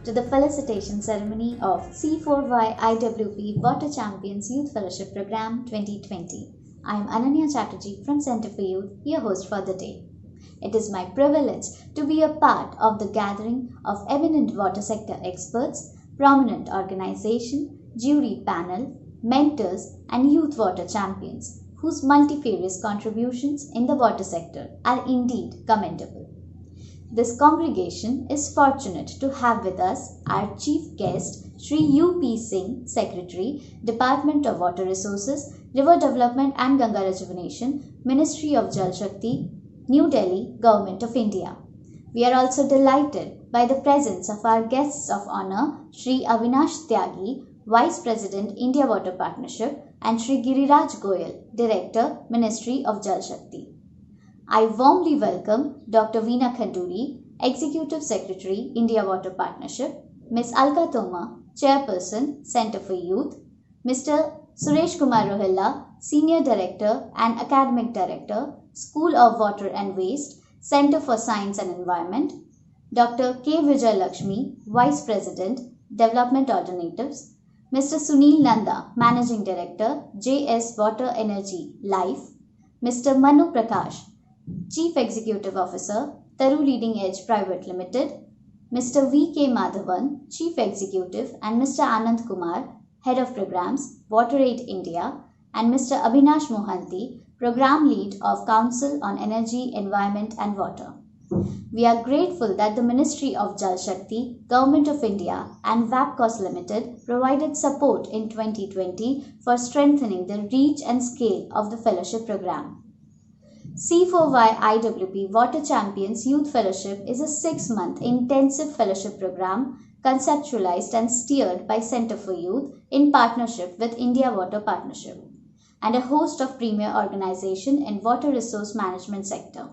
to the felicitation ceremony of C4Y IWP Water Champions Youth Fellowship Program 2020. I am Ananya Chatterjee from Center for Youth, your host for the day. It is my privilege to be a part of the gathering of eminent water sector experts, prominent organization, jury panel, mentors and youth water champions whose multifarious contributions in the water sector are indeed commendable. This congregation is fortunate to have with us our chief guest, Shri U.P. Singh, Secretary, Department of Water Resources, River Development and Ganga Rejuvenation, Ministry of Jal Shakti, New Delhi, Government of India. We are also delighted by the presence of our guests of honor, Shri Avinash Tyagi, Vice President, India Water Partnership, and Shri Giriraj Goyal, Director, Ministry of Jal Shakti. I warmly welcome Dr. Veena Khanduri, Executive Secretary, India Water Partnership, Ms. Alka Toma, Chairperson, Center for Youth, Mr. Suresh Kumar Rohilla, Senior Director and Academic Director, School of Water and Waste, Center for Science and Environment, Dr. K. Vijay Lakshmi, Vice President, Development Alternatives, Mr. Sunil Nanda, Managing Director, JS Water Energy Life, Mr. Manu Prakash, Chief Executive Officer, Taru Leading Edge Private Limited, Mr. V.K. Madhavan, Chief Executive, and Mr. Anand Kumar, Head of Programs, WaterAid India, and Mr. Abhinash Mohanty, Program Lead of Council on Energy, Environment and Water. We are grateful that the Ministry of Jal Shakti, Government of India and WAPCOS Limited provided support in 2020 for strengthening the reach and scale of the fellowship program. C4Y IWP Water Champions Youth Fellowship is a 6-month intensive fellowship program conceptualized and steered by Center for Youth in partnership with India Water Partnership and a host of premier organizations in water resource management sector.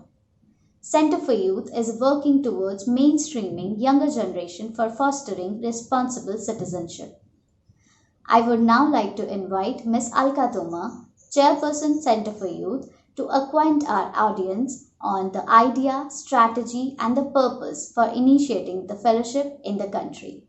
Center for Youth is working towards mainstreaming younger generation for fostering responsible citizenship. I would now like to invite Ms. Alka Toma, Chairperson Center for Youth, to acquaint our audience on the idea, strategy and the purpose for initiating the fellowship in the country.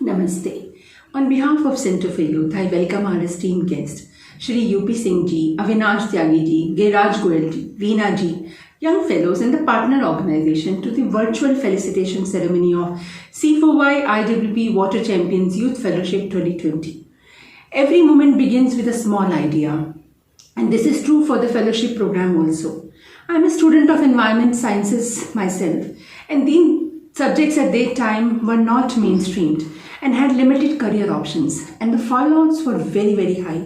Namaste. On behalf of Center for Youth, I welcome our esteemed guests, Shri U.P. Singh ji, Avinash Tyagi ji, Giriraj Goyal ji, Veena ji, young fellows and the partner organization to the virtual felicitation ceremony of C4Y IWP Water Champions Youth Fellowship 2020. Every moment begins with a small idea. And this is true for the fellowship program also. I am a student of environment sciences myself, and these subjects at that time were not mainstreamed and had limited career options, and the fallouts were very, very high.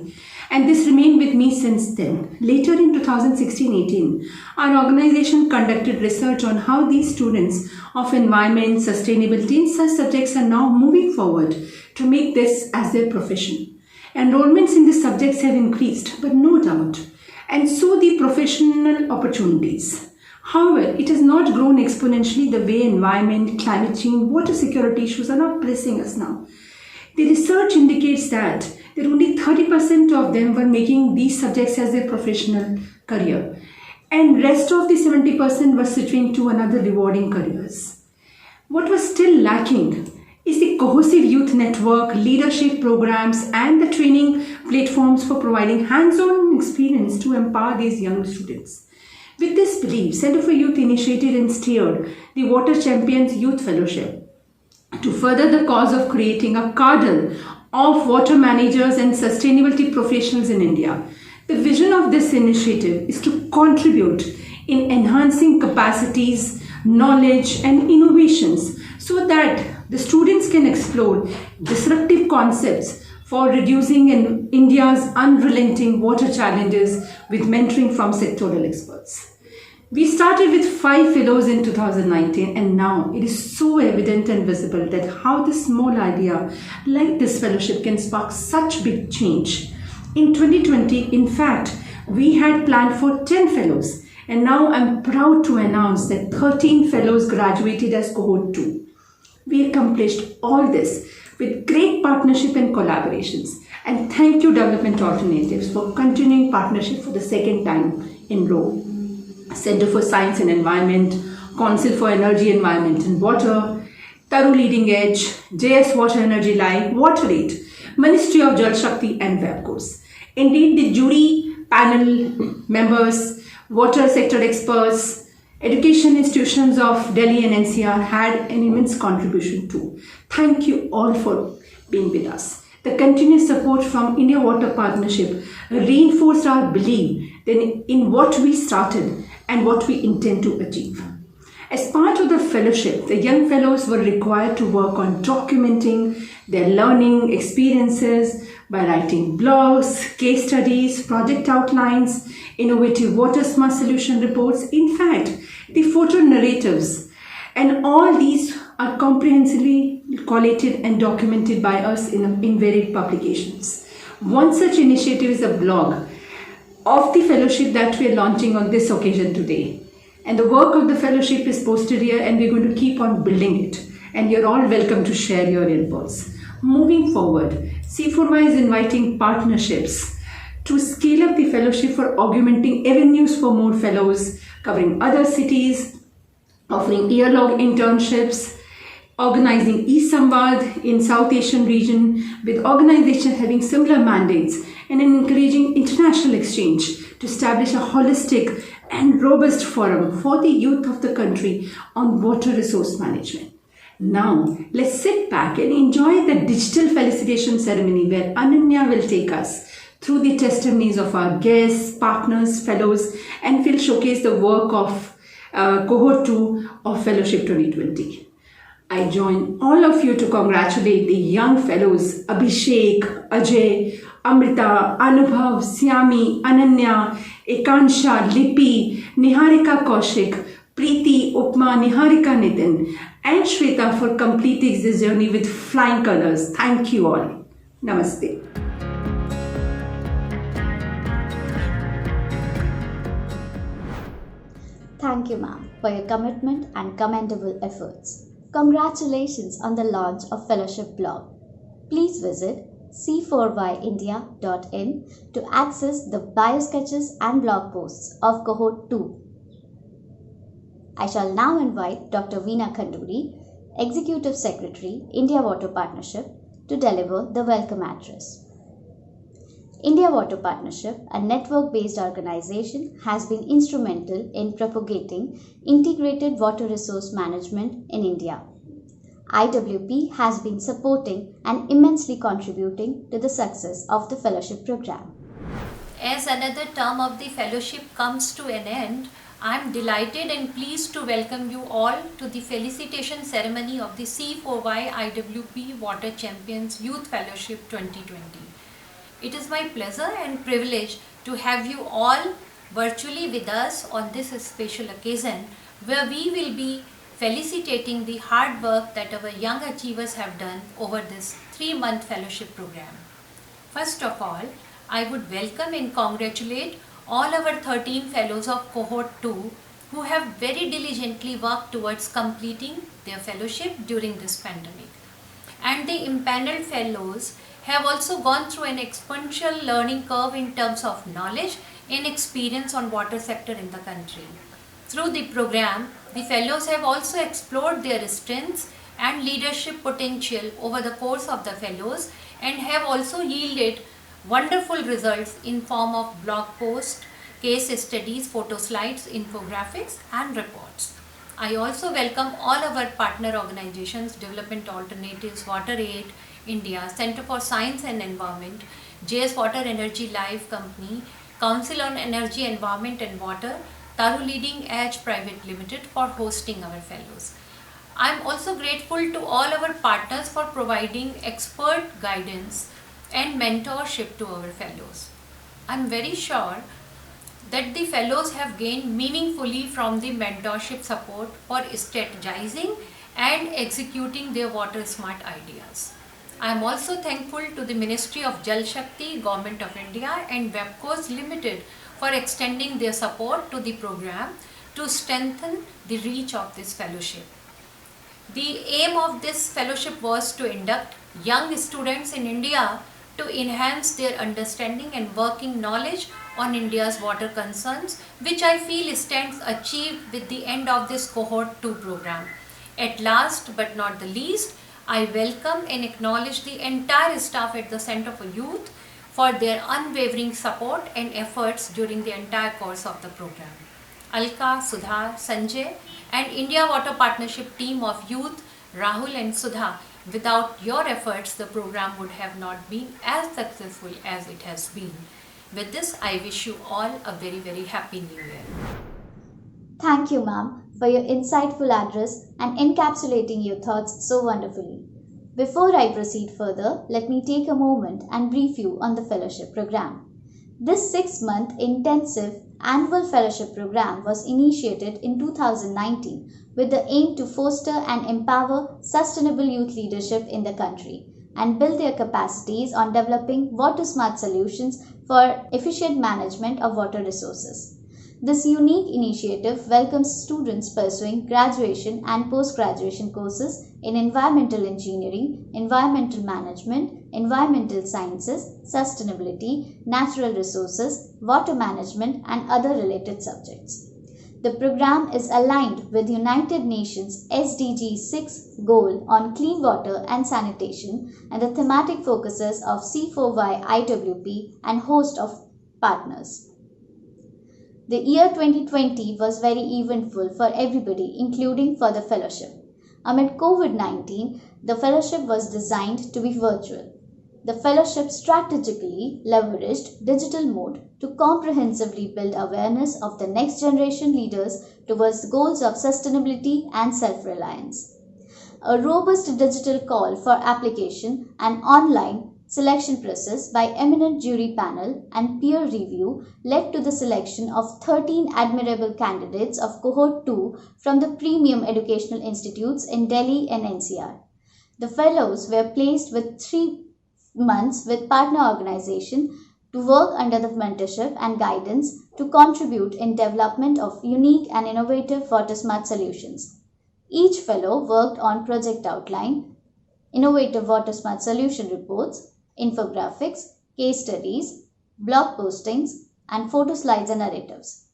And this remained with me since then. Later in 2016-18, our organization conducted research on how these students of environment, sustainability and such subjects are now moving forward to make this as their profession. Enrollments in these subjects have increased, but no doubt, and so the professional opportunities. However, it has not grown exponentially the way environment, climate change, water security issues are not pressing us now. The research indicates that only 30% of them were making these subjects as their professional career, and rest of the 70% were switching to another rewarding careers. What was still lacking is the cohesive youth network, leadership programs and the training platforms for providing hands-on experience to empower these young students. With this belief, Center for Youth initiated and steered the Water Champions Youth Fellowship to further the cause of creating a cadre of water managers and sustainability professionals in India. The vision of this initiative is to contribute in enhancing capacities, knowledge and innovations so that the students can explore disruptive concepts for reducing India's unrelenting water challenges with mentoring from sectoral experts. We started with 5 fellows in 2019 and now it is so evident and visible that how this small idea like this fellowship can spark such big change. In 2020, in fact, we had planned for 10 fellows and now I'm proud to announce that 13 fellows graduated as cohort 2. We accomplished all this with great partnership and collaborations. And thank you Development Alternatives for continuing partnership for the second time in row. Center for Science and Environment, Council for Energy, Environment and Water, Taru Leading Edge, JS Water Energy Live, WaterAid, Ministry of Jal Shakti and WebCourse. Indeed, the jury panel members, water sector experts, education institutions of Delhi and NCR had an immense contribution too. Thank you all for being with us. The continuous support from India Water Partnership reinforced our belief in what we started and what we intend to achieve. As part of the fellowship, the young fellows were required to work on documenting their learning experiences by writing blogs, case studies, project outlines, innovative water smart solution reports, in fact, the photo narratives. And all these are comprehensively collated and documented by us in varied publications. One such initiative is a blog of the fellowship that we are launching on this occasion today. And the work of the fellowship is posted here, and we're going to keep on building it. And you're all welcome to share your inputs. Moving forward, C4Y is inviting partnerships to scale up the fellowship for augmenting avenues for more fellows, covering other cities, offering year-long internships, organizing e-Samvad in South Asian region with organizations having similar mandates, and encouraging international exchange to establish a holistic and robust forum for the youth of the country on water resource management. Now, let's sit back and enjoy the digital felicitation ceremony where Ananya will take us through the testimonies of our guests, partners, fellows, and will showcase the work of Cohort 2 of Fellowship 2020. I join all of you to congratulate the young fellows Abhishek, Ajay, Amrita, Anubhav, Syami, Ananya, Ekansha, Lipi, Niharika Kaushik, Preeti, Upma, Niharika Nitin, and Shweta for completing this journey with flying colors. Thank you all. Namaste. Thank you, ma'am, for your commitment and commendable efforts. Congratulations on the launch of Fellowship blog. Please visit c4yindia.in to access the bio sketches and blog posts of Cohort 2. I shall now invite Dr. Veena Khanduri, Executive Secretary, India Water Partnership, to deliver the welcome address. India Water Partnership, a network-based organization, has been instrumental in propagating integrated water resource management in India. IWP has been supporting and immensely contributing to the success of the fellowship program. As another term of the fellowship comes to an end, I am delighted and pleased to welcome you all to the felicitation ceremony of the C4Y IWP Water Champions Youth Fellowship 2020. It is my pleasure and privilege to have you all virtually with us on this special occasion where we will be felicitating the hard work that our young achievers have done over this 3-month fellowship program. First of all, I would welcome and congratulate all our 13 fellows of Cohort 2 who have very diligently worked towards completing their fellowship during this pandemic. And the impaneled fellows have also gone through an exponential learning curve in terms of knowledge and experience on water sector in the country. Through the program, the fellows have also explored their strengths and leadership potential over the course of the fellows and have also yielded wonderful results in form of blog posts, case studies, photo slides, infographics and reports. I also welcome all our partner organizations, Development Alternatives, WaterAid India, Center for Science and Environment, JS Water Energy Live Company, Council on Energy, Environment and Water, Taru Leading Edge Private Limited for hosting our fellows. I am also grateful to all our partners for providing expert guidance and mentorship to our fellows. I am very sure that the fellows have gained meaningfully from the mentorship support for strategizing and executing their water smart ideas. I am also thankful to the Ministry of Jal Shakti, Government of India and WebCourse Limited for extending their support to the program to strengthen the reach of this fellowship. The aim of this fellowship was to induct young students in India to enhance their understanding and working knowledge on India's water concerns, which I feel stands achieved with the end of this Cohort 2 program. At last but not the least, I welcome and acknowledge the entire staff at the Center for Youth for their unwavering support and efforts during the entire course of the program. Alka, Sudha, Sanjay and India Water Partnership team of youth, Rahul and Sudha, without your efforts, the program would have not been as successful as it has been. With this, I wish you all a very, very happy New Year. Thank you, ma'am, for your insightful address and encapsulating your thoughts so wonderfully. Before I proceed further, let me take a moment and brief you on the fellowship program. This 6-month intensive annual fellowship program was initiated in 2019 with the aim to foster and empower sustainable youth leadership in the country and build their capacities on developing water-smart solutions for efficient management of water resources. This unique initiative welcomes students pursuing graduation and post-graduation courses in environmental engineering, environmental management, environmental sciences, sustainability, natural resources, water management, and other related subjects. The program is aligned with United Nations SDG 6 goal on clean water and sanitation and the thematic focuses of C4Y IWP and host of partners. The year 2020 was very eventful for everybody, including for the fellowship. Amid COVID-19, the fellowship was designed to be virtual. The fellowship strategically leveraged digital mode to comprehensively build awareness of the next generation leaders towards goals of sustainability and self-reliance. A robust digital call for application and online selection process by eminent jury panel and peer review led to the selection of 13 admirable candidates of cohort 2 from the premium educational institutes in Delhi and NCR. The fellows were placed with 3 months with partner organization to work under the mentorship and guidance to contribute in development of unique and innovative water smart solutions. Each fellow worked on project outline, innovative water smart solution reports, infographics, case studies, blog postings, and photo slides and narratives.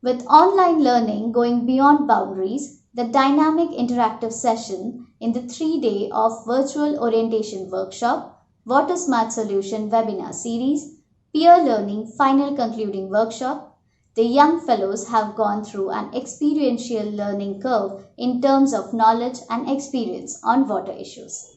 With online learning going beyond boundaries, the dynamic interactive session in the 3-day of virtual orientation workshop, Water Smart Solution webinar series, peer learning final concluding workshop, the young fellows have gone through an experiential learning curve in terms of knowledge and experience on water issues.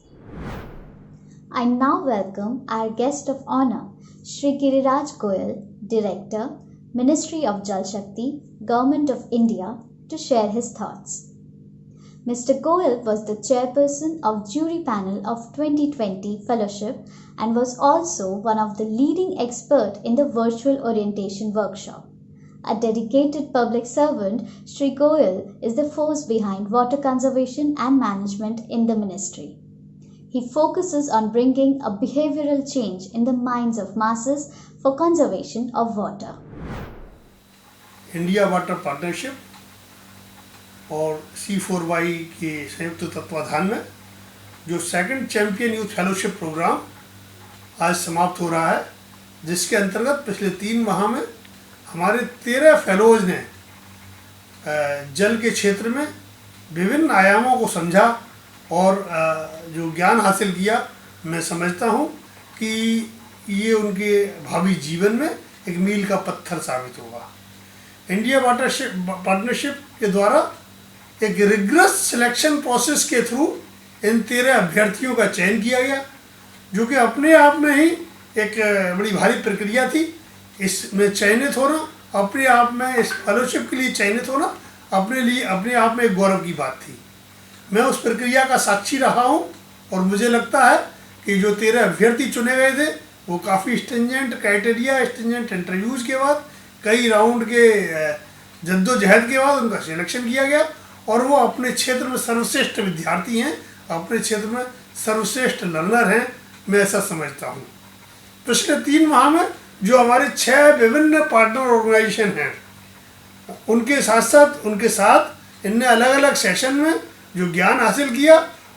I now welcome our guest of honor, Shri Giriraj Goyal, Director, Ministry of Jal Shakti, Government of India, to share his thoughts. Mr. Goyal was the chairperson of jury panel of 2020 fellowship and was also one of the leading experts in the virtual orientation workshop. A dedicated public servant, Shri Goyal is the force behind water conservation and management in the ministry. He focuses on bringing a behavioral change in the minds of masses for conservation of water. India Water Partnership और C4Y के संयुक्त तत्वाधान में जो second champion youth fellowship programme आज समाप्त हो रहा है, जिसके अंतर्गत पिछले 3 माह में हमारे 13 फेलोज ने जल के क्षेत्र में विभिन्न आयामों को समझा और जो ज्ञान हासिल किया, मैं समझता हूँ कि ये उनके भावी जीवन में एक मील का पत्थर साबित होगा। इंडिया वाटर पार्टनरशिप के द्वारा एक रिग्रेस सिलेक्शन प्रोसेस के थ्रू इन 13 अभ्यर्थियों का चयन किया गया, जो कि अपने आप में ही एक बड़ी भारी प्रक्रिया थी। इसमें चयनित होना, अपने आप में इस फेलोशिप के लिए चयनित होना अपने आप में एक गौरव की बात थी। मैं उस प्रक्रिया का साक्षी रहा हूं और मुझे लगता है कि जो 13 अभ्यर्थी चुने गए थे वो काफ़ी स्ट्रिंजेंट क्राइटेरिया, स्ट्रिंजेंट इंटरव्यूज़ के बाद, कई राउंड के जद्दोजहद के बाद उनका सिलेक्शन किया गया और वो अपने क्षेत्र में सर्वश्रेष्ठ विद्यार्थी हैं, अपने क्षेत्र में सर्वश्रेष्ठ लर्नर हैं, मैं ऐसा समझता हूँ। पिछले 3 माह में जो हमारे 6 विभिन्न पार्टनर ऑर्गेनाइजेशन हैं, उनके साथ इनने अलग अलग सेशन में जो ज्ञान हासिल किया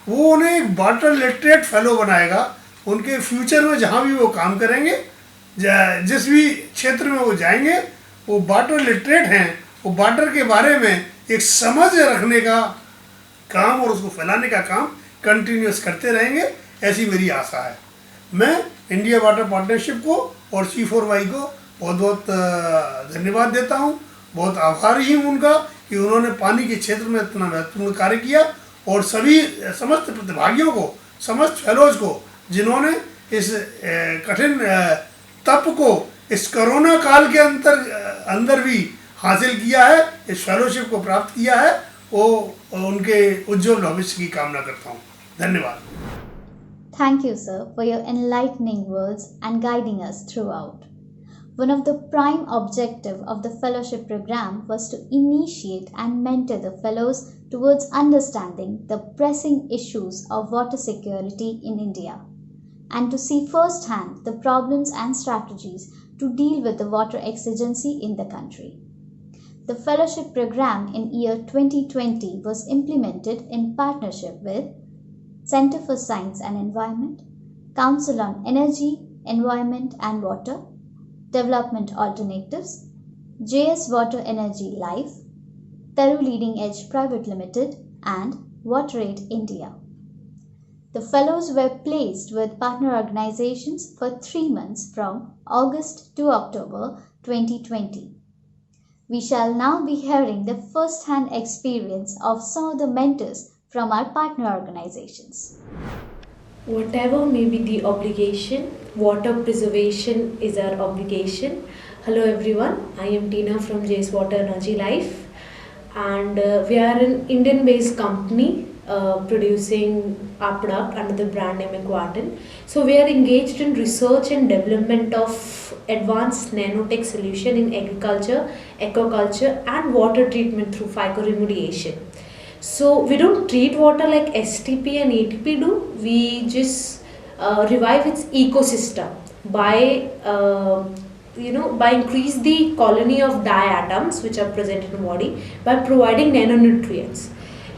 वो उन्हें एक वाटर लिटरेट फेलो बनाएगा। उनके फ्यूचर में जहाँ भी वो काम करेंगे, जिस भी क्षेत्र में वो जाएंगे, वो वाटर लिटरेट हैं, वो वाटर के बारे में एक समझ रखने का काम और उसको फैलाने का काम कंटिन्यूस करते रहेंगे, ऐसी मेरी आशा है। मैं इंडिया वाटर पार्टनरशिप को और C4Y को बहुत बहुत धन्यवाद देता हूँ, बहुत आभारी हूँ उनका कि उन्होंने पानी के क्षेत्र में इतना महत्वपूर्ण कार्य किया, और सभी समस्त प्रतिभागियों को, समस्त फेलोज को, जिन्होंने इस कठिन तप को इस कोरोना काल के अंदर भी हासिल किया है, इस फेलोशिप को प्राप्त किया है, वो उनके उज्जवल भविष्य की कामना करता हूँ। धन्यवाद। Thank you, sir, for your enlightening words and guiding us throughout. One of the prime objectives of the fellowship program was to initiate and mentor the fellows towards understanding the pressing issues of water security in India, and to see firsthand the problems and strategies to deal with the water exigency in the country. The fellowship program in year 2020 was implemented in partnership with Center for Science and Environment, Council on Energy, Environment and Water, Development Alternatives, JS Water Energy Life, Peru Leading Edge Private Limited, and WaterAid India. The fellows were placed with partner organizations for 3 months from August to October 2020. We shall now be hearing the first-hand experience of some of the mentors from our partner organizations. Whatever may be the obligation, water preservation is our obligation. Hello everyone, I am Tina from JS Water Energy Life, and we are an Indian based company producing our product under the brand name Aquatin. So we are engaged in research and development of advanced nanotech solution in agriculture, aquaculture and water treatment through phycoremediation. So we don't treat water like STP and ATP do, we just revive its ecosystem by by increase the colony of diatoms which are present in the body by providing nanonutrients.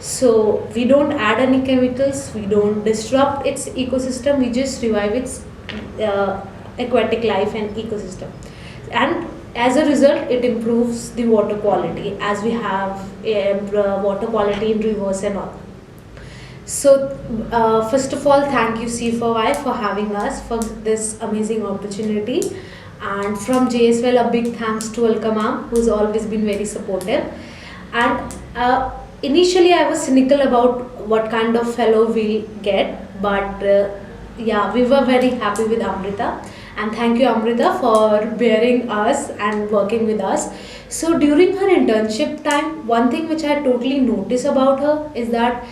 So we don't add any chemicals, we don't disrupt its ecosystem, we just revive its aquatic life and ecosystem. And as a result, it improves the water quality, as we have water quality in rivers and all. So first of all, thank you C4Y for having us for this amazing opportunity, and from JSWL a big thanks to Alka ma'am, who's always been very supportive. And initially I was cynical about what kind of fellow we'll get, but yeah, we were very happy with Amrita. And thank you Amrita for bearing us and working with us. So during her internship time, one thing which I totally notice about her is that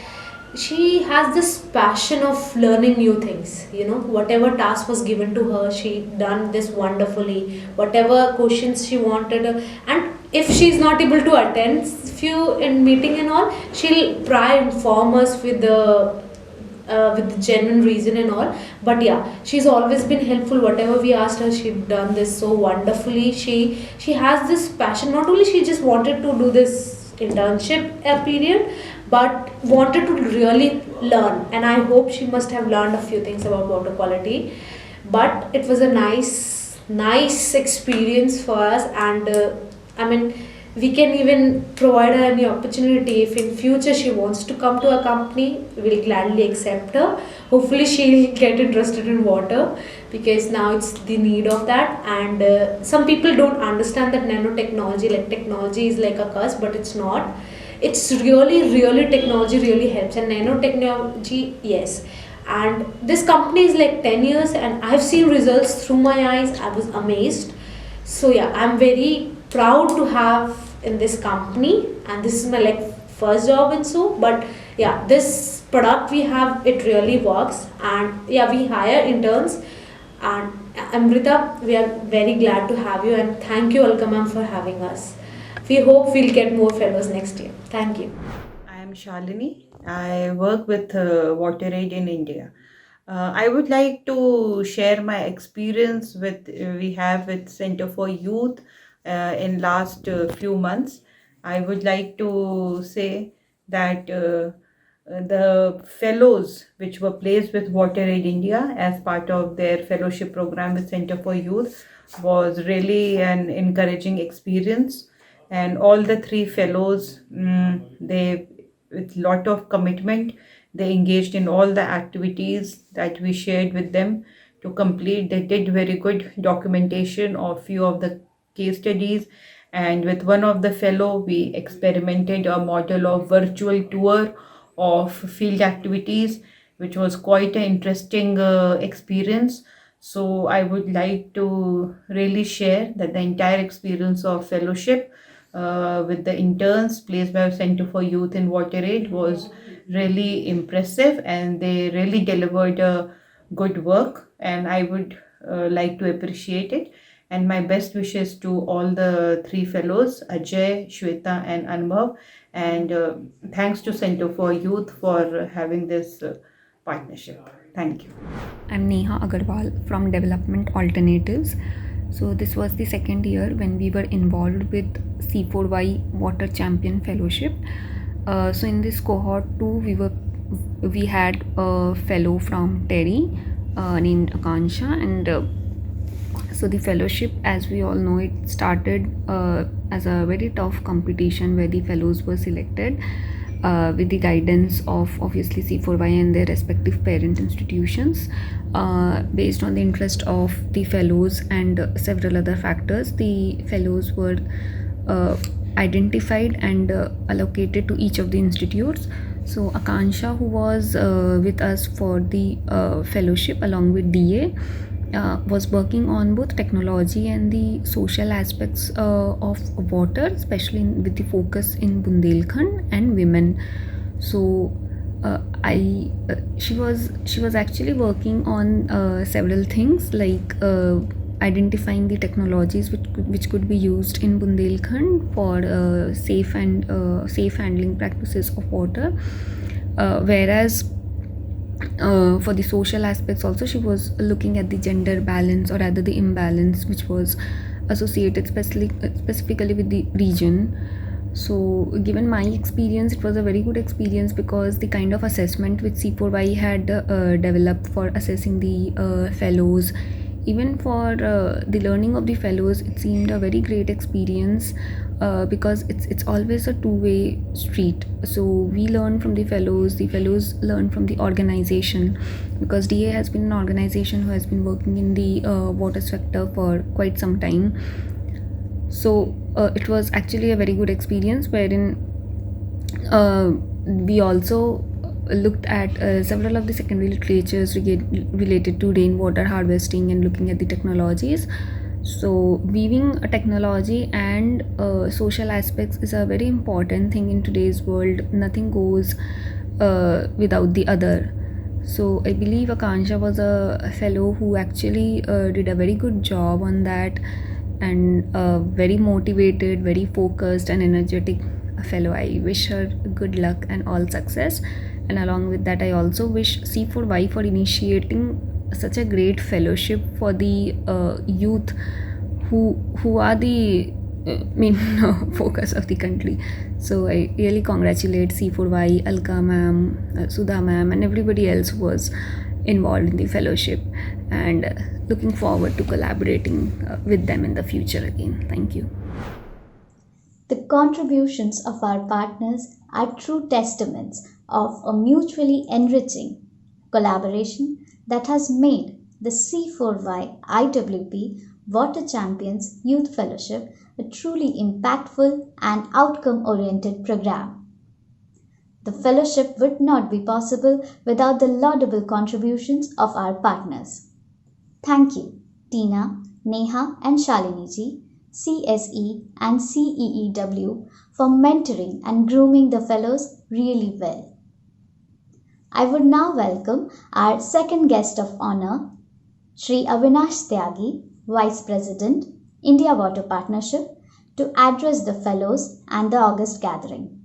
she has this passion of learning new things. Whatever task was given to her, she done this wonderfully. Whatever questions she wanted, and if she's not able to attend few in meeting and all, she'll try and inform us with the genuine reason and all. But yeah, she's always been helpful. Whatever we asked her, she done this so wonderfully. She has this passion. Not only she just wanted to do this internship period, but wanted to really learn. And I hope she must have learned a few things about water quality. But it was a nice experience for us. And we can even provide her any opportunity. If in future she wants to come to our company, we'll gladly accept her. Hopefully she'll get interested in water, because now it's the need of that. And some people don't understand that nanotechnology, like technology is like a curse, but it's not. It's really technology really helps. And nanotechnology, yes. And this company is like 10 years and I've seen results through my eyes. I was amazed. So yeah, I'm very proud to have in this company, and this is my first job and so. But yeah, this product we have, it really works. And yeah, we hire interns. And Amrita, we are very glad to have you, and thank you Alka ma'am for having us. We hope we'll get more fellows next year. Thank you. I am Shalini. I work with WaterAid in India. I would like to share my experience we have with Center for Youth in last few months. I would like to say that the fellows which were placed with WaterAid India as part of their fellowship program with Center for Youth was really an encouraging experience. And all the 3 fellows, they with lot of commitment. They engaged in all the activities that we shared with them to complete. They did very good documentation of few of the case studies, and with one of the fellow we experimented a model of virtual tour of field activities, which was quite an interesting experience. So I would like to really share that the entire experience of fellowship with the interns placed by Center for Youth in WaterAid was really impressive, and they really delivered a good work, and I would like to appreciate it. And my best wishes to all the three fellows, Ajay, Shweta, and Anubhav. And thanks to Center for Youth for having this partnership. Thank you. I'm Neha Agarwal from Development Alternatives. So this was the second year when we were involved with C4Y Water Champion Fellowship. So in this cohort 2, we had a fellow from Terry named Akansha, and so the fellowship, as we all know, it started as a very tough competition where the fellows were selected with the guidance of obviously C4Y and their respective parent institutions. Based on the interest of the fellows and several other factors, the fellows were identified and allocated to each of the institutes. So Akansha, who was with us for the fellowship along with DA, was working on both technology and the social aspects of water, especially with the focus in Bundelkhand and women. So she was actually working on several things like identifying the technologies which could be used in Bundelkhand for safe handling practices of water, whereas for the social aspects also she was looking at the gender balance, or rather the imbalance which was associated specifically with the region. So given my experience, it was a very good experience because the kind of assessment which C4Y had developed for assessing the fellows, even for the learning of the fellows, it seemed a very great experience because it's always a two-way street. So we learn from the fellows learn from the organization, because DA has been an organization who has been working in the water sector for quite some time. So it was actually a very good experience, wherein we also looked at several of the secondary literatures related to rainwater harvesting and looking at the technologies. So weaving a technology and social aspects is a very important thing in today's world. Nothing goes without the other. So I believe Akansha was a fellow who actually did a very good job on that, and very motivated, very focused and energetic fellow. I wish her good luck and all success. And along with that, I also wish C4Y for initiating such a great fellowship for the youth who are the main focus of the country. So I really congratulate C4Y, Alka ma'am, Sudha ma'am, and everybody else who was involved in the fellowship, and looking forward to collaborating with them in the future again. Thank you. The contributions of our partners are true testaments of a mutually enriching collaboration that has made the C4Y IWP Water Champions Youth Fellowship a truly impactful and outcome-oriented program. The fellowship would not be possible without the laudable contributions of our partners. Thank you, Tina, Neha and Shalini ji, CSE and CEEW, for mentoring and grooming the fellows really well. I would now welcome our second guest of honor, Shri Avinash Tyagi, Vice President, India Water Partnership, to address the fellows and the August gathering.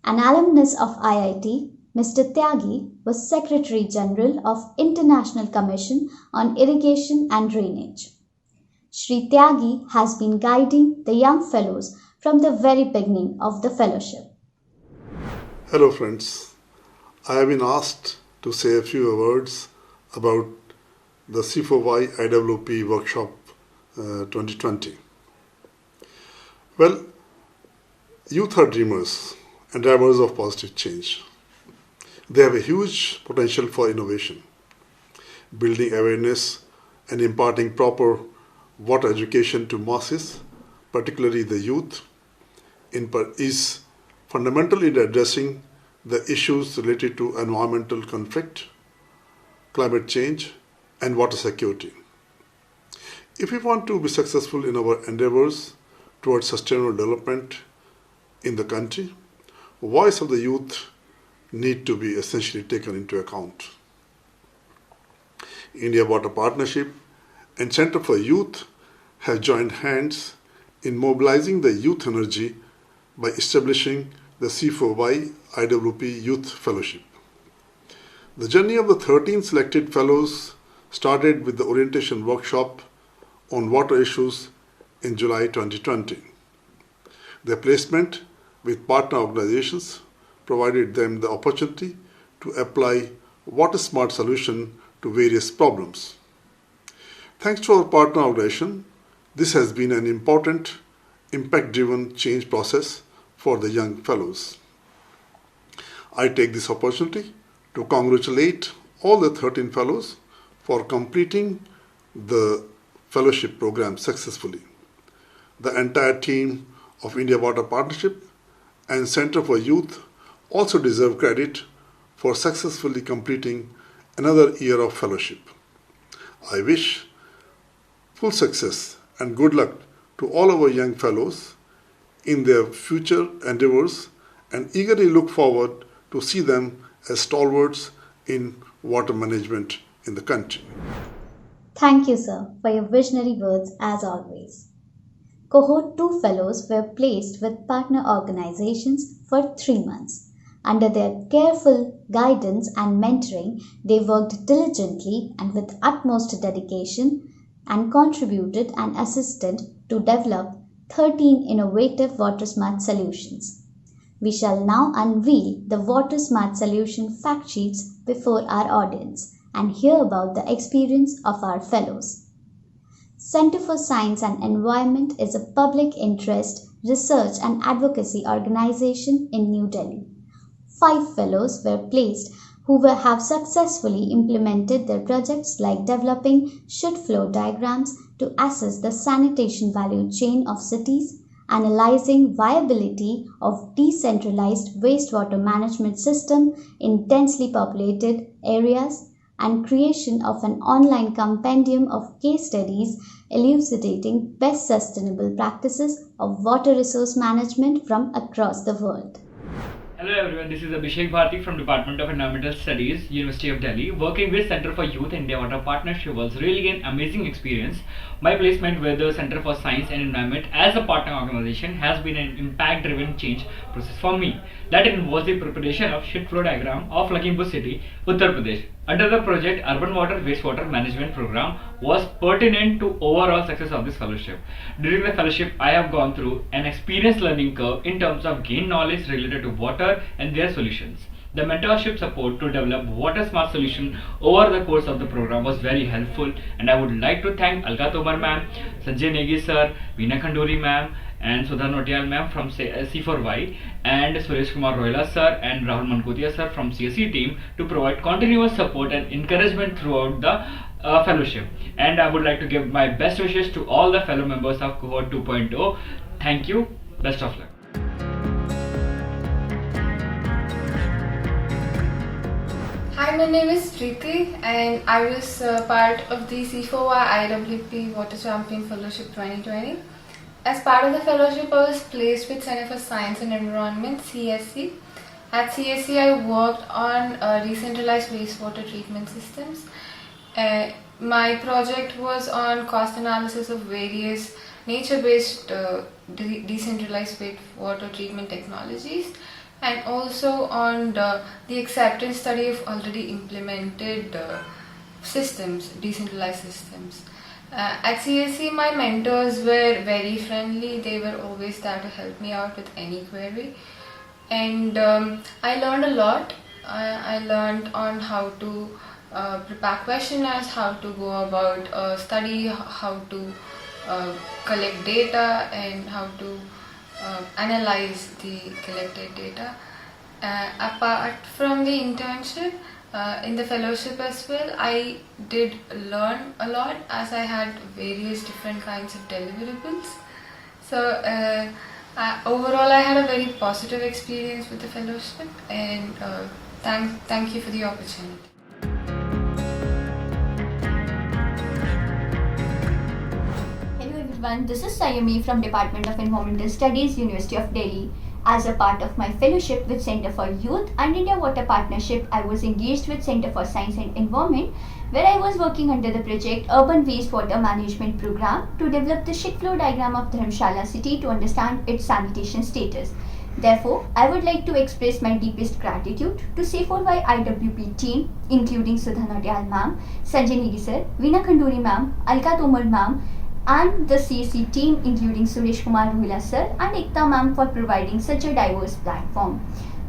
An alumnus of IIT, Mr. Tyagi was Secretary General of International Commission on Irrigation and Drainage. Shri Tyagi has been guiding the young fellows from the very beginning of the fellowship. Hello friends. I have been asked to say a few words about the C4Y IWP Workshop 2020. Well, youth are dreamers and drivers of positive change. They have a huge potential for innovation. Building awareness and imparting proper water education to masses, particularly the youth, is fundamental in addressing the issues related to environmental conflict, climate change, and water security. If we want to be successful in our endeavors towards sustainable development in the country, the voice of the youth need to be essentially taken into account. India Water Partnership and Center for Youth have joined hands in mobilizing the youth energy by establishing the C4Y IWP Youth Fellowship. The journey of the 13 selected fellows started with the orientation workshop on water issues in July 2020. Their placement with partner organizations provided them the opportunity to apply water smart solution to various problems. Thanks to our partner organization, this has been an important impact-driven change process for the young fellows. I take this opportunity to congratulate all the 13 fellows for completing the fellowship program successfully. The entire team of India Water Partnership and Center for Youth also deserve credit for successfully completing another year of fellowship. I wish full success and good luck to all our young fellows in their future endeavors and eagerly look forward to see them as stalwarts in water management in the country. Thank you, sir, for your visionary words as always. Cohort 2 fellows were placed with partner organizations for 3 months. Under their careful guidance and mentoring, they worked diligently and with utmost dedication and contributed and assisted to develop 13 innovative water smart solutions. We shall now unveil the water smart solution fact sheets before our audience and hear about the experience of our fellows. Center for Science and Environment is a public interest research and advocacy organization in New Delhi. 5 fellows were placed who have successfully implemented their projects like developing should flow diagrams to assess the sanitation value chain of cities, analyzing viability of decentralized wastewater management system in densely populated areas, and creation of an online compendium of case studies elucidating best sustainable practices of water resource management from across the world. Hello everyone, this is Abhishek Bharti from Department of Environmental Studies, University of Delhi. Working with Center for Youth India Water Partnership was really an amazing experience. My placement with the Center for Science and Environment as a partner organization has been an impact-driven change process for me. That involves the preparation of sheet flow diagram of Lakhimpur city, Uttar Pradesh. Under the project, Urban Water Wastewater Management Program was pertinent to overall success of this fellowship. During the fellowship, I have gone through an experience learning curve in terms of gain knowledge related to water and their solutions. The mentorship support to develop water smart solution over the course of the program was very helpful, and I would like to thank Alka Tomar ma'am, Sanjay Negi sir, Veena Khanduri ma'am, and Sudha Notial ma'am from C4Y, and Suresh Kumar Royla sir and Rahul Mankotia sir from CSE team to provide continuous support and encouragement throughout the fellowship. And I would like to give my best wishes to all the fellow members of Cohort 2.0. Thank you. Best of luck. Hi, my name is Preeti and I was part of the C4Y IWP Water Champion Fellowship 2020. As part of the fellowship, I was placed with Center for Science and Environment, CSE. At CSE, I worked on decentralized wastewater treatment systems. My project was on cost analysis of various nature-based decentralized wastewater treatment technologies, and also on the acceptance study of already implemented systems, decentralized systems. At CSE, my mentors were very friendly. They were always there to help me out with any query. And I learned a lot. I learned on how to prepare questionnaires, how to go about study, how to collect data, and how to analyze the collected data. Apart from the internship, in the fellowship as well, I did learn a lot as I had various different kinds of deliverables. So overall, I had a very positive experience with the fellowship, and thank you for the opportunity. Hello everyone, this is Sayumi from Department of Environmental Studies, University of Delhi. As a part of my fellowship with Center for Youth and India Water Partnership, I was engaged with Center for Science and Environment, where I was working under the project Urban Wastewater Management Program to develop the shit flow diagram of Dharamshala city to understand its sanitation status. Therefore, I would like to express my deepest gratitude to C4Y IWP team, including Sudha Natyal ma'am, Sanjay Negi sir, Veena Khanduri ma'am, Alka Tomar ma'am, and the CSC team, including Suresh Kumar Rohila sir and Ekta ma'am, for providing such a diverse platform.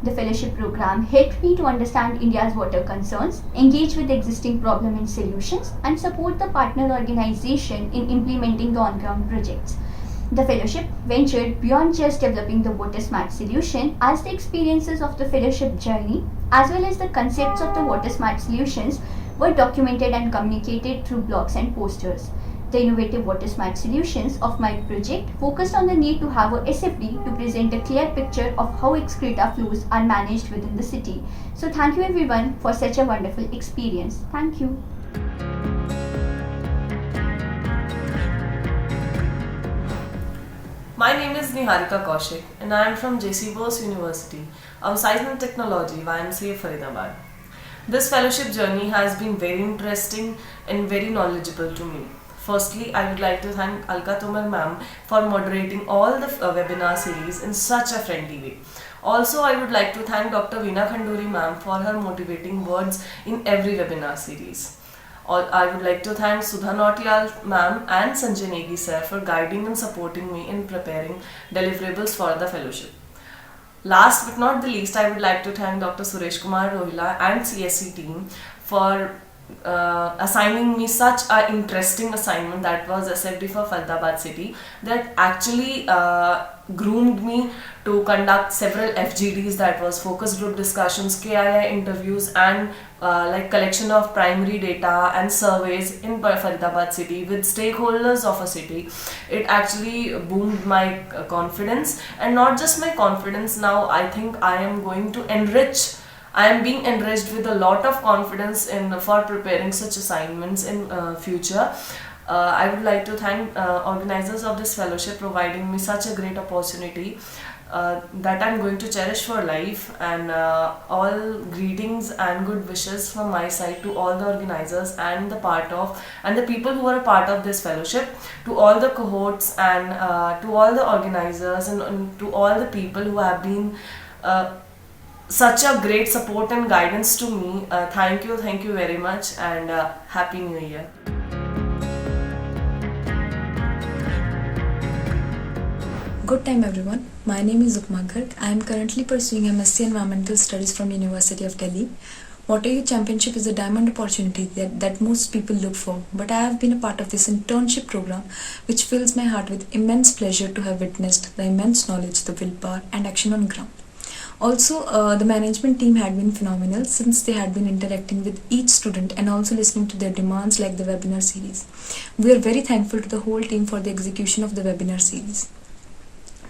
The fellowship program helped me to understand India's water concerns, engage with existing problem and solutions, and support the partner organization in implementing the on-ground projects. The fellowship ventured beyond just developing the water smart solution, as the experiences of the fellowship journey as well as the concepts of the water smart solutions were documented and communicated through blogs and posters. The innovative water smart solutions of my project focused on the need to have a SFD to present a clear picture of how excreta flows are managed within the city. So thank you everyone for such a wonderful experience. Thank you. My name is Niharika Kaushik and I am from JC Bose University of Science and Technology, YMCA Faridabad. This fellowship journey has been very interesting and very knowledgeable to me. Firstly, I would like to thank Alka Tomar ma'am for moderating all the webinar series in such a friendly way. Also, I would like to thank Dr. Veena Khanduri ma'am for her motivating words in every webinar series. I would like to thank Sudha Natyal ma'am and Sanjay Negi sir for guiding and supporting me in preparing deliverables for the fellowship. Last but not the least, I would like to thank Dr. Suresh Kumar Rohila and CSC team for assigning me such an interesting assignment, that was SFD for Faridabad city, that actually groomed me to conduct several FGDs, that was focus group discussions, KII interviews, and like collection of primary data and surveys in Faridabad city with stakeholders of a city. It actually boomed my confidence, and not just my confidence. Now I think I am being enriched with a lot of confidence for preparing such assignments in future. I would like to thank organizers of this fellowship providing me such a great opportunity that I'm going to cherish for life, and all greetings and good wishes from my side to all the organizers and the people who are a part of this fellowship, to all the cohorts and to all the organizers and to all the people who have been such a great support and guidance to me. Thank you very much, and Happy New Year. Good time everyone. My name is Upma Garg. I am currently pursuing MSc Environmental Studies from University of Delhi. Water Youth Championship is a diamond opportunity that most people look for, but I have been a part of this internship program, which fills my heart with immense pleasure to have witnessed the immense knowledge, the willpower and action on ground. Also, the management team had been phenomenal, since they had been interacting with each student and also listening to their demands like the webinar series. We are very thankful to the whole team for the execution of the webinar series.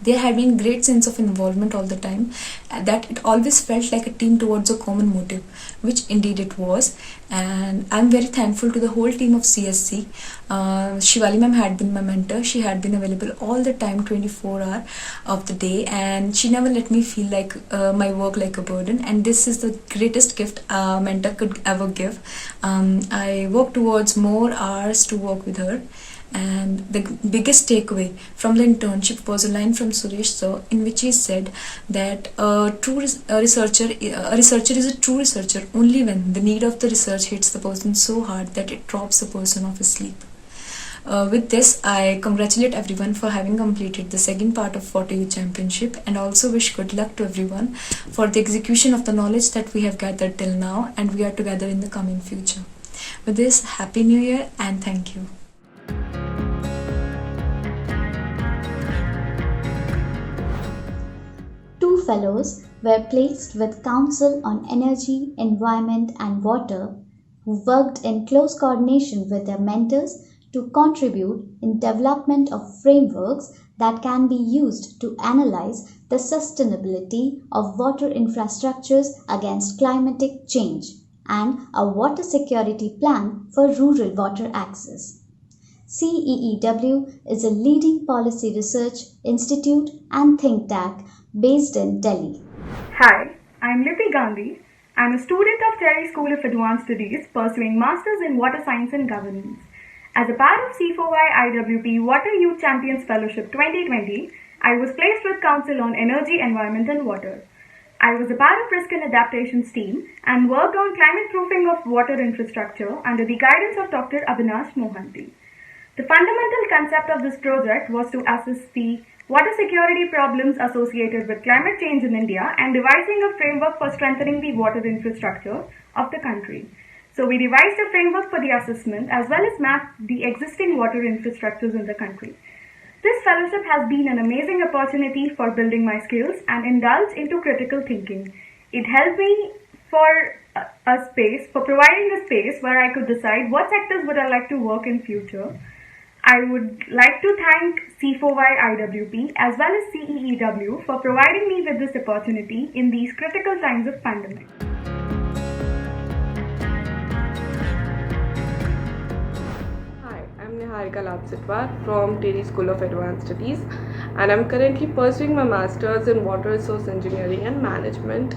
There had been great sense of involvement all the time, that it always felt like a team towards a common motive, which indeed it was. And I'm very thankful to the whole team of CSC. Shivali ma'am had been my mentor. She had been available all the time, 24 hours of the day, and she never let me feel like my work like a burden, and this is the greatest gift a mentor could ever give. I work towards more hours to work with her. And the biggest takeaway from the internship was a line from Suresh sir, in which he said that a researcher is a true researcher only when the need of the research hits the person so hard that it drops the person off his sleep. With this, I congratulate everyone for having completed the second part of Water Youth Championship, and also wish good luck to everyone for the execution of the knowledge that we have gathered till now, and we are together in the coming future. With this, Happy New Year and thank you. fellows were placed with Council on Energy, Environment and Water, who worked in close coordination with their mentors to contribute in development of frameworks that can be used to analyze the sustainability of water infrastructures against climatic change and a water security plan for rural water access. CEEW is a leading policy research institute and think tank based in Delhi. Hi, I'm Lipi Gandhi. I'm a student of Terry School of Advanced Studies pursuing Masters in Water Science and Governance. As a part of C4Y IWP Water Youth Champions Fellowship 2020, I was placed with Council on Energy, Environment and Water. I was a part of Risk and Adaptations team and worked on climate proofing of water infrastructure under the guidance of Dr. Avinash Mohanty. The fundamental concept of this project was to assess the water security problems associated with climate change in India and devising a framework for strengthening the water infrastructure of the country. So we devised a framework for the assessment as well as mapped the existing water infrastructures in the country. This fellowship has been an amazing opportunity for building my skills and indulge into critical thinking. It helped me for providing a space where I could decide what sectors would I like to work in future. I would like to thank C4Y IWP as well as CEEW for providing me with this opportunity in these critical times of pandemic. Hi, I'm Niharika Lapsitwar from Terry School of Advanced Studies and I'm currently pursuing my Masters in Water Resource Engineering and Management.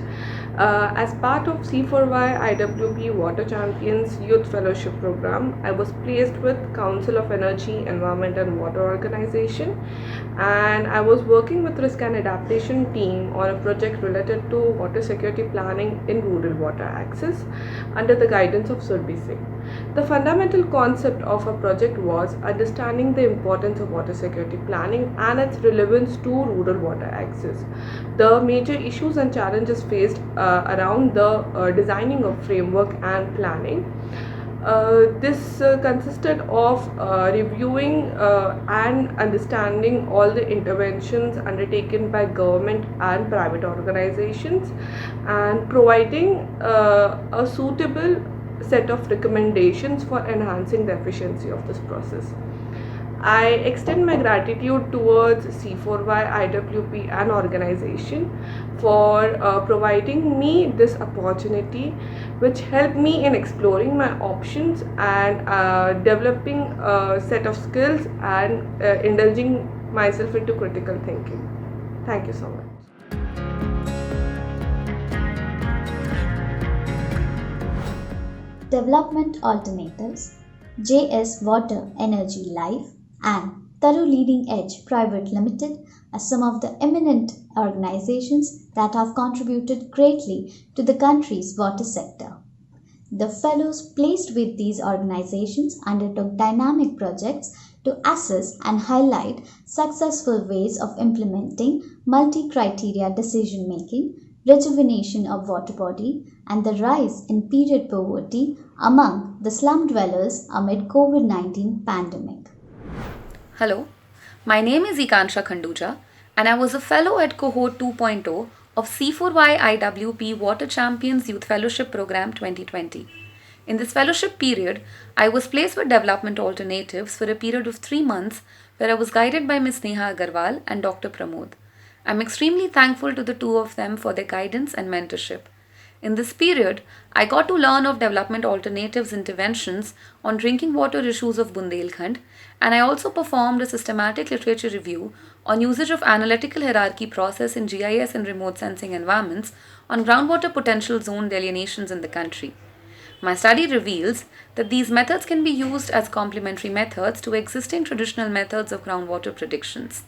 As part of C4Y IWP Water Champions Youth Fellowship Program, I was placed with Council of Energy, Environment and Water Organization, and I was working with Risk and Adaptation team on a project related to water security planning in rural water access under the guidance of Surbhi Singh. The fundamental concept of a project was understanding the importance of water security planning and its relevance to rural water access. The major issues and challenges faced around the designing of framework and planning. This consisted of reviewing and understanding all the interventions undertaken by government and private organizations and providing a suitable set of recommendations for enhancing the efficiency of this process. I extend my gratitude towards C4Y IWP and organization for providing me this opportunity, which helped me in exploring my options and developing a set of skills and indulging myself into critical thinking. Thank you so much. Development Alternatives, JS Water Energy Life and Taru Leading Edge Private Limited are some of the eminent organizations that have contributed greatly to the country's water sector. The fellows placed with these organizations undertook dynamic projects to assess and highlight successful ways of implementing multi-criteria decision-making, rejuvenation of water body, and the rise in period poverty among the slum dwellers amid COVID-19 pandemic. Hello, my name is Ekansha Khanduja and I was a fellow at Cohort 2.0 of C4Y IWP Water Champions Youth Fellowship Program 2020. In this fellowship period, I was placed with Development Alternatives for a period of 3 months where I was guided by Ms. Neha Agarwal and Dr. Pramod. I'm extremely thankful to the two of them for their guidance and mentorship. In this period, I got to learn of Development Alternatives interventions on drinking water issues of Bundelkhand, and I also performed a systematic literature review on usage of analytical hierarchy process in GIS and remote sensing environments on groundwater potential zone delineations in the country. My study reveals that these methods can be used as complementary methods to existing traditional methods of groundwater predictions.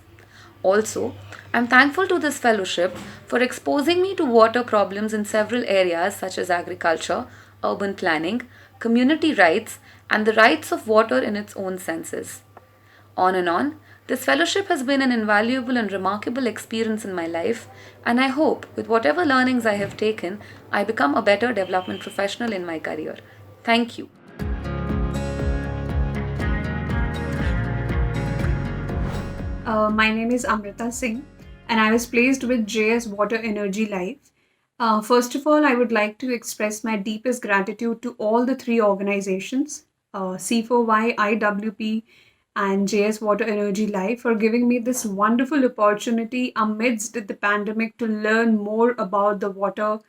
Also, I'm thankful to this fellowship for exposing me to water problems in several areas such as agriculture, urban planning, community rights, and the rights of water in its own senses. On and on, this fellowship has been an invaluable and remarkable experience in my life, and I hope with whatever learnings I have taken, I become a better development professional in my career. Thank you. My name is Amrita Singh and I was placed with JS Water Energy Life. First of all, I would like to express my deepest gratitude to all the three organizations, C4Y, IWP, and JS Water Energy Life, for giving me this wonderful opportunity amidst the pandemic to learn more about the water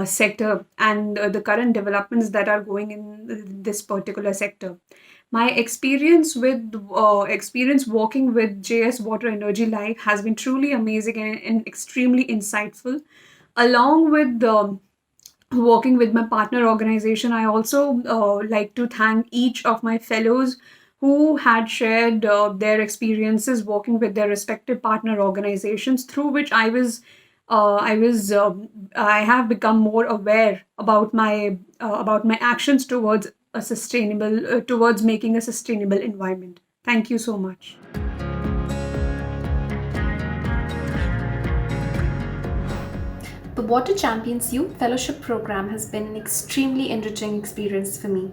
sector and the current developments that are going in this particular sector. My experience working with JS Water Energy Life has been truly amazing and extremely insightful. Along with working with my partner organization, I also like to thank each of my fellows who had shared their experiences working with their respective partner organizations, through which I have become more aware about my actions towards a sustainable towards making a sustainable environment. Thank you so much. The Water Champions Youth Fellowship Program has been an extremely enriching experience for me.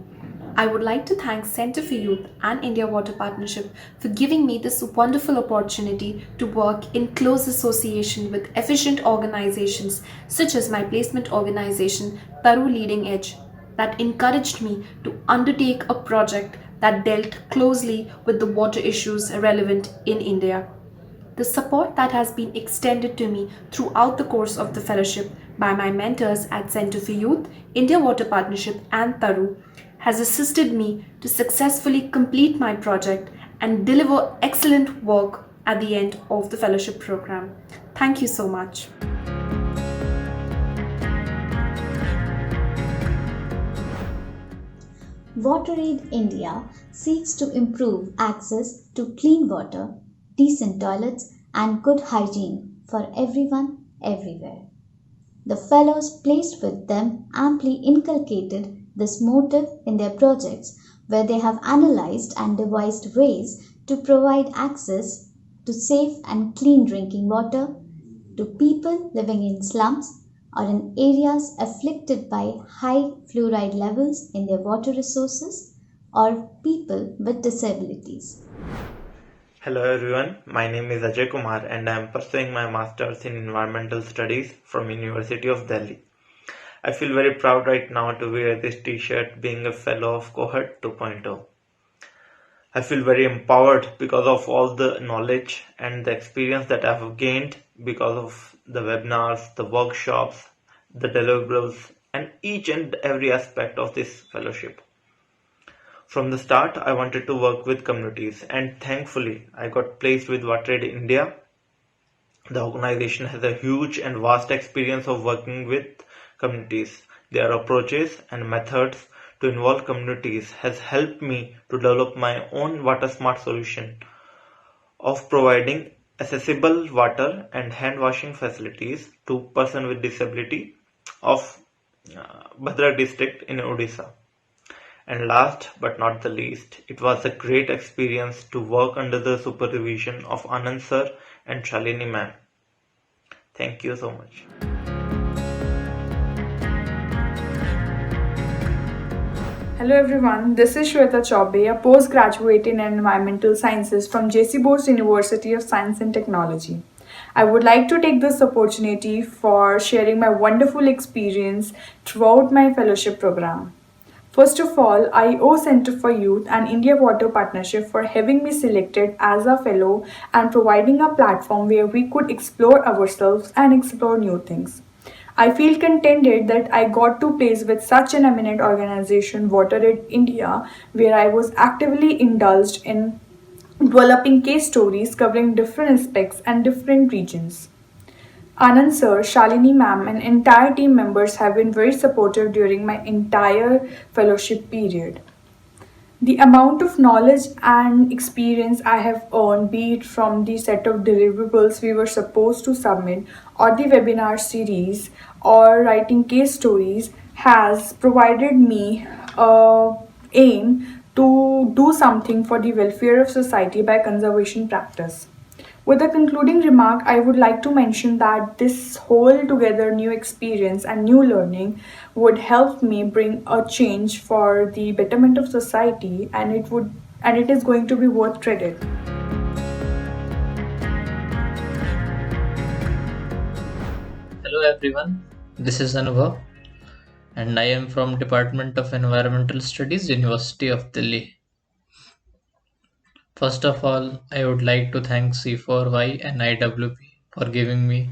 I would like to thank Center for Youth and India Water Partnership for giving me this wonderful opportunity to work in close association with efficient organizations such as my placement organization, Taru Leading Edge, that encouraged me to undertake a project that dealt closely with the water issues relevant in India. The support that has been extended to me throughout the course of the fellowship by my mentors at Center for Youth, India Water Partnership and Taru has assisted me to successfully complete my project and deliver excellent work at the end of the fellowship program. Thank you so much. WaterAid India seeks to improve access to clean water, decent toilets, and good hygiene for everyone, everywhere. The fellows placed with them amply inculcated this motive in their projects, where they have analyzed and devised ways to provide access to safe and clean drinking water to people living in slums or in areas afflicted by high fluoride levels in their water resources, or people with disabilities. Hello everyone, my name is Ajay Kumar and I am pursuing my Masters in Environmental Studies from University of Delhi. I feel very proud right now to wear this t-shirt being a fellow of Cohort 2.0. I feel very empowered because of all the knowledge and the experience that I have gained because of the webinars, the workshops, the deliverables, and each and every aspect of this fellowship. From the start, I wanted to work with communities, and thankfully, I got placed with WaterAid India. The organization has a huge and vast experience of working with communities. Their approaches and methods to involve communities has helped me to develop my own water smart solution of providing accessible water and hand washing facilities to persons with disability of Bhadrak district in Odisha. And last but not the least, it was a great experience to work under the supervision of Anand sir and Shalini ma'am. Thank you so much. Hello everyone, this is Shweta Chaubey, a postgraduate in Environmental Sciences from JC Bose University of Science and Technology. I would like to take this opportunity for sharing my wonderful experience throughout my fellowship program. First of all, I owe Center for Youth and India Water Partnership for having me selected as a fellow and providing a platform where we could explore ourselves and explore new things. I feel contented that I got to place with such an eminent organization, WaterAid India, where I was actively indulged in developing case stories covering different aspects and different regions. Anand sir, Shalini ma'am, and entire team members have been very supportive during my entire fellowship period. The amount of knowledge and experience I have earned, be it from the set of deliverables we were supposed to submit, or the webinar series, or writing case stories, has provided me a aim to do something for the welfare of society by conservation practice. With a concluding remark, I would like to mention that this whole together new experience and new learning would help me bring a change for the betterment of society, and it is going to be worth credit. Hello everyone, this is Anubhav and I am from Department of Environmental Studies, University of Delhi. First of all, I would like to thank C4Y and IWP for giving me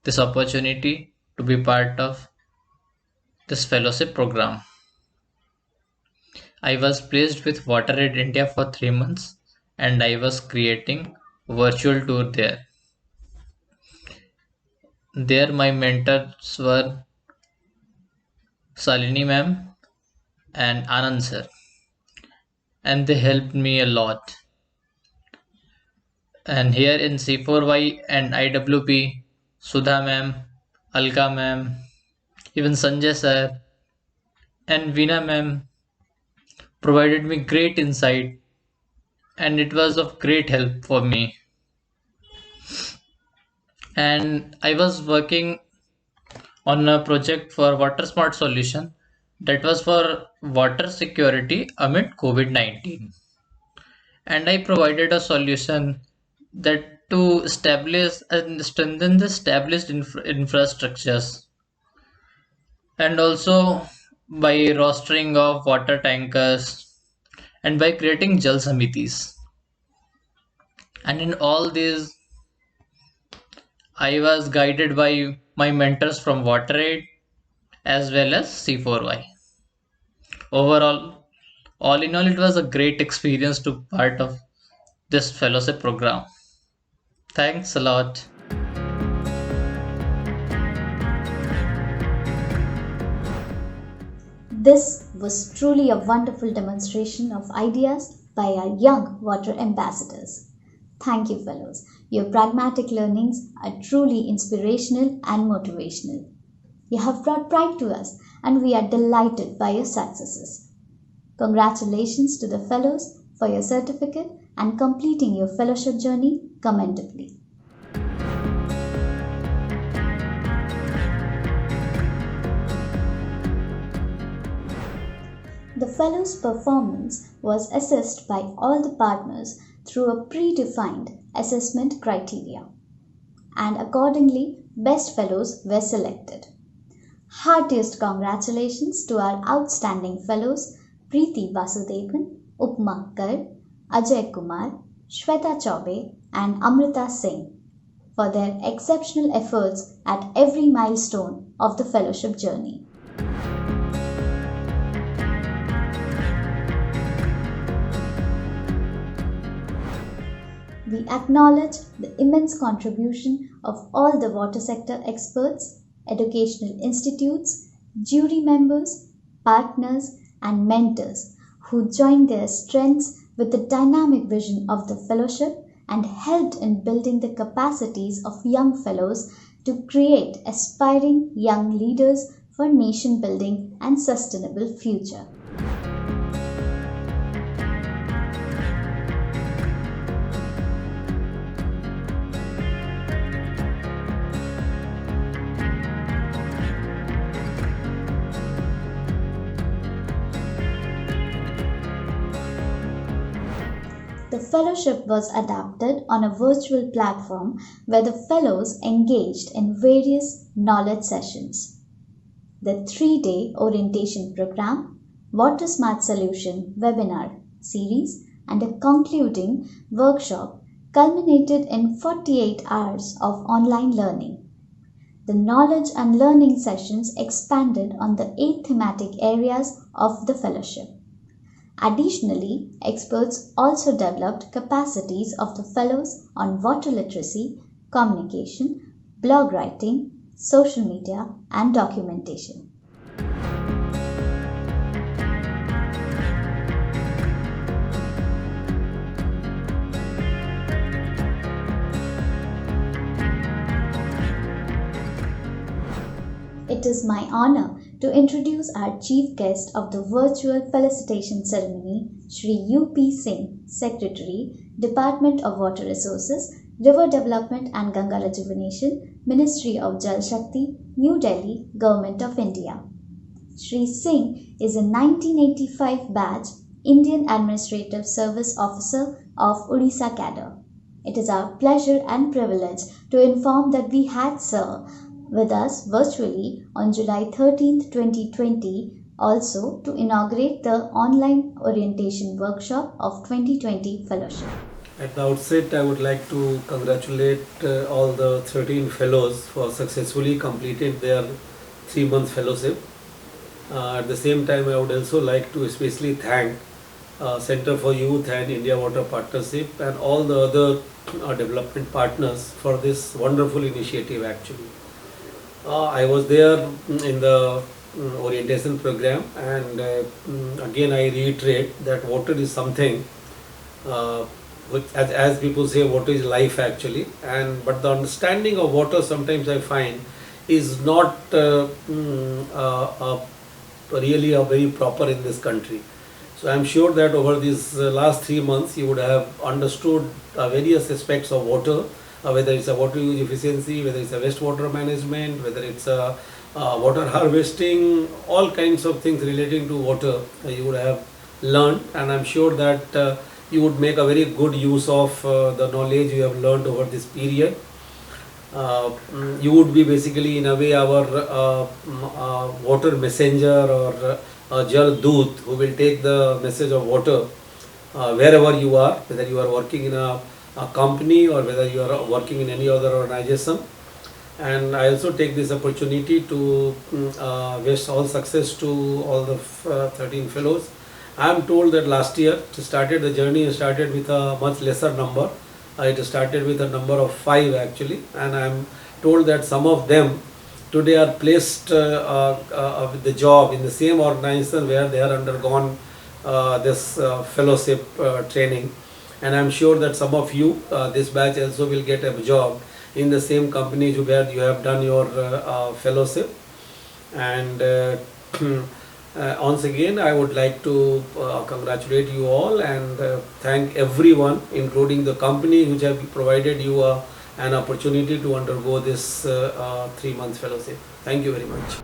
this opportunity to be part of this fellowship program. I was placed with WaterAid India for 3 months and I was creating virtual tour there. There my mentors were Salini ma'am and Anand sir, and they helped me a lot. And here in C4Y and IWP, Sudha ma'am, Alka ma'am, even Sanjay sir and Veena ma'am provided me great insight and it was of great help for me. And I was working on a project for water smart solution that was for water security amid COVID-19. And I provided a solution that to establish and strengthen the established infrastructures and also by rostering of water tankers and by creating Jal Samitis. And in all these, I was guided by my mentors from WaterAid as well as C4Y. Overall, all in all, it was a great experience to be part of this fellowship program. Thanks a lot. This was truly a wonderful demonstration of ideas by our young water ambassadors. Thank you, fellows. Your pragmatic learnings are truly inspirational and motivational. You have brought pride to us, and we are delighted by your successes. Congratulations to the fellows for your certificate and completing your fellowship journey commendably. The fellows' performance was assessed by all the partners through a predefined assessment criteria, and accordingly, best fellows were selected. Heartiest congratulations to our outstanding fellows Preeti Vasudevan, Upma Garg, Ajay Kumar, Shweta Chaube and Amrita Singh for their exceptional efforts at every milestone of the fellowship journey. We acknowledge the immense contribution of all the water sector experts, educational institutes, jury members, partners, and mentors who joined their strengths with the dynamic vision of the fellowship and helped in building the capacities of young fellows to create aspiring young leaders for nation building and sustainable future. The fellowship was adapted on a virtual platform where the fellows engaged in various knowledge sessions. The 3-day orientation program, Water Smart Solution webinar series, and a concluding workshop culminated in 48 hours of online learning. The knowledge and learning sessions expanded on the 8 thematic areas of the fellowship. Additionally, experts also developed capacities of the fellows on water literacy, communication, blog writing, social media, and documentation. It is my honor to introduce our chief guest of the virtual felicitation ceremony, Shri U.P. Singh, Secretary, Department of Water Resources, River Development and Ganga Rejuvenation, Ministry of Jal Shakti, New Delhi, Government of India. Shri Singh is a 1985 batch Indian Administrative Service Officer of Odisha cadre. It is our pleasure and privilege to inform that we had Sir with us virtually on July 13th, 2020, also to inaugurate the online orientation workshop of 2020 fellowship. At the outset, I would like to congratulate all the 13 fellows for successfully completed their 3-month fellowship. At the same time, I would also like to especially thank Center for Youth and India Water Partnership and all the other development partners for this wonderful initiative actually. I was there in the orientation program, and again I reiterate that water is something which, as people say, water is life actually, but the understanding of water sometimes I find is not really a very proper in this country. So I am sure that over these last 3 months you would have understood various aspects of water, whether it's a water use efficiency, whether it's a wastewater management, whether it's a water harvesting, all kinds of things relating to water you would have learned, and I'm sure that you would make a very good use of the knowledge you have learned over this period. You would be basically in a way our water messenger or Jal Doot, who will take the message of water wherever you are, whether you are working in a company or whether you are working in any other organization. And I also take this opportunity to wish all success to all the 13 fellows. I am told that last year the journey started with a much lesser number. It started with a number of 5 actually, and I am told that some of them today are placed with the job in the same organization where they are undergone this fellowship training, and I am sure that some of you, this batch also will get a job in the same company where you have done your fellowship. And once again I would like to congratulate you all and thank everyone, including the company which have provided you an opportunity to undergo this 3-month fellowship. Thank you very much.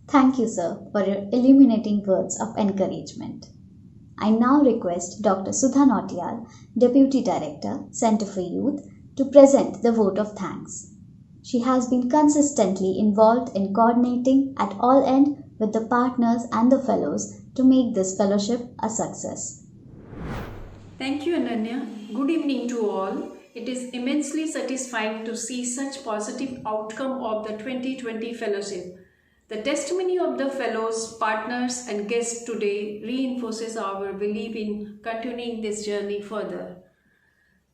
Thank you, sir, for your illuminating words of encouragement. I now request Dr. Sudha Nautiyal, Deputy Director, Center for Youth, to present the vote of thanks. She has been consistently involved in coordinating at all ends with the partners and the fellows to make this fellowship a success. Thank you, Ananya. Good evening to all. It is immensely satisfying to see such positive outcome of the 2020 fellowship. The testimony of the fellows, partners and guests today reinforces our belief in continuing this journey further.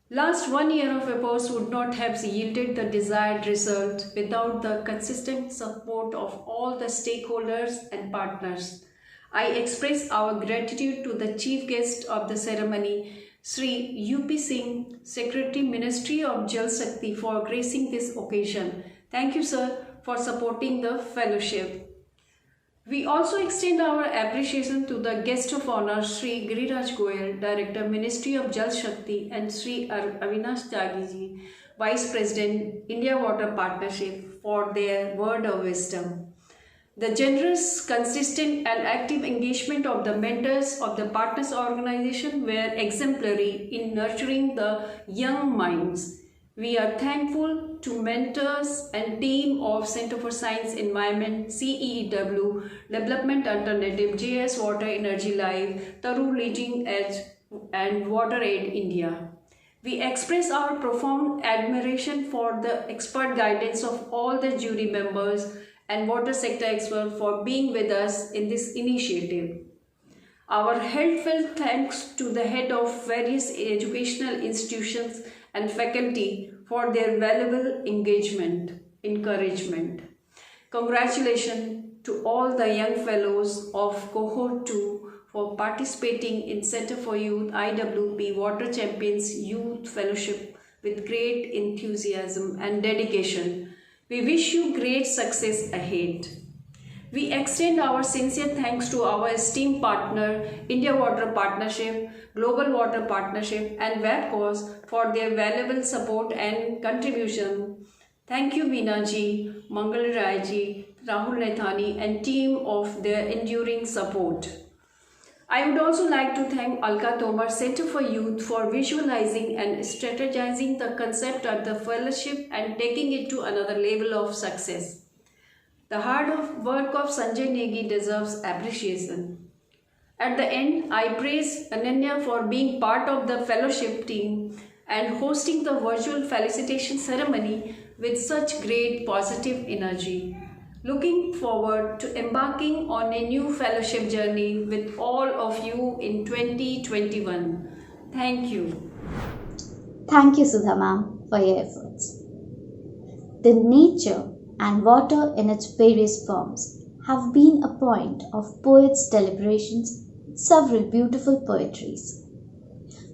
Last 1 year of efforts would not have yielded the desired result without the consistent support of all the stakeholders and partners. I express our gratitude to the chief guest of the ceremony, Sri UP Singh, Secretary, Ministry of Jal Shakti, for gracing this occasion. Thank you, sir, for supporting the fellowship. We also extend our appreciation to the guest of honor, Sri Giriraj Goyal, Director, Ministry of Jal Shakti, and Sri Avinash Tyagi, Vice President, India Water Partnership, for their word of wisdom. The generous, consistent and active engagement of the mentors of the partners organization were exemplary in nurturing the young minds. We are thankful to mentors and team of Center for Science Environment, CEEW, Development Alternative, JS Water Energy Life, Taru Leading Edge and WaterAid India. We express our profound admiration for the expert guidance of all the jury members and water sector experts for being with us in this initiative. Our heartfelt thanks to the head of various educational institutions and faculty for their valuable encouragement. Congratulations to all the young fellows of Cohort 2 for participating in Center for Youth IWP Water Champions Youth Fellowship with great enthusiasm and dedication. We wish you great success ahead. We extend our sincere thanks to our esteemed partner, India Water Partnership, Global Water Partnership and WebCause for their valuable support and contribution. Thank you Veena ji, Mangal Rai ji, Rahul Naithani and team of their enduring support. I would also like to thank Alka Tomar Center for Youth for visualizing and strategizing the concept of the fellowship and taking it to another level of success. The hard work of Sanjay Negi deserves appreciation. At the end, I praise Ananya for being part of the fellowship team and hosting the virtual felicitation ceremony with such great positive energy. Looking forward to embarking on a new fellowship journey with all of you in 2021. Thank you. Thank you, Sudha ma'am, for your efforts. The nature and water in its various forms have been a point of poets' deliberations, several beautiful poetries,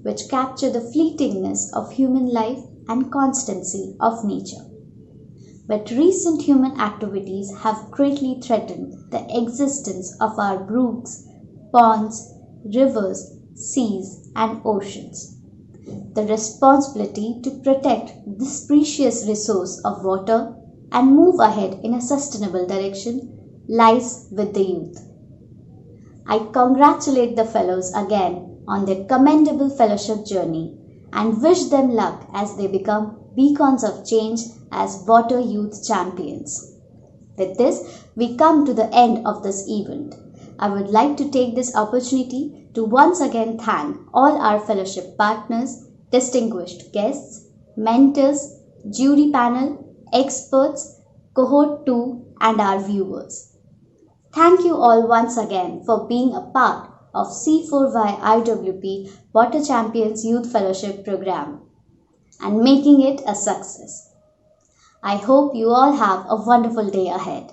which capture the fleetingness of human life and constancy of nature. But recent human activities have greatly threatened the existence of our brooks, ponds, rivers, seas, and oceans. The responsibility to protect this precious resource of water and move ahead in a sustainable direction lies with the youth. I congratulate the fellows again on their commendable fellowship journey and wish them luck as they become beacons of change as water youth champions. With this, we come to the end of this event. I would like to take this opportunity to once again thank all our fellowship partners, distinguished guests, mentors, jury panel, experts, cohort 2 and our viewers. Thank you all once again for being a part of C4Y IWP Water Champions Youth Fellowship Program and making it a success. I hope you all have a wonderful day ahead.